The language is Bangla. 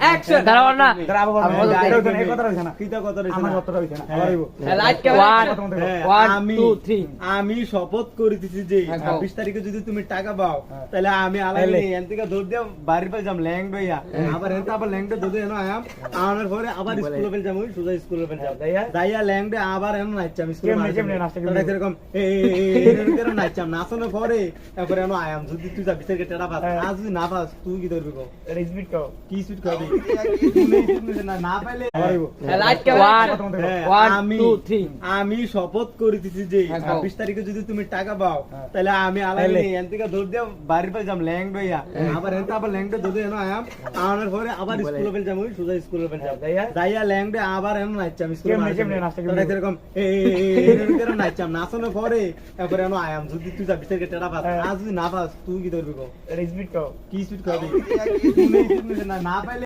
অ্যাকশন দাঁড়াও না আমি শপথ করিতেছি যে 26 তারিখে যদি তুমি টাকা পাও তাহলে আমি আলাদা এখান থেকে দৌড় দিয়ে বাড়ির পাশে যাম ল্যাংড হইয়া আবার এনতে আবার ল্যাংডে দৌড়ে এনো আয়াম আনার পরে আবার স্কুলে ফেল যাম সোজা স্কুলে ফেল যাম যাইয়া ল্যাংডে আবার এনো নাইচাম স্কুলে এরকম এরকম নাইচাম নাচানোর পরে তারপরে এনো আয়াম যদি তুই 26 তারিখে টাকা পাস আজ যদি না পাস তুই কি ধরবি কো স্পিড কও কি স্পিড কও না পাইলে আমি শপথ করিতেছি যে 26 তারিখে যদি তুমি টাকা পাও তাহলে আমি আলাদা এখান থেকে দৌড় দিয়ে বাড়ির পাশে যাম ল্যাংড হইয়া আবার এনতে আবার ল্যাংডে দৌড়ে এনো আয়াম আনার পরে আবার স্কুলে ফেল যাম সোজা স্কুলে ফেল যাম যাইয়া ল্যাংডে আবার এনো নাইচাম স্কুলে এরকম এরকম নাইচাম নাচানোর পরে তারপরে এনো আয়াম যদি তুই 26 তারিখে টাকা পাস আজ যদি না পাস তুই কি ধরবি কো স্পিড কও কি স্পিড কও না পাইলে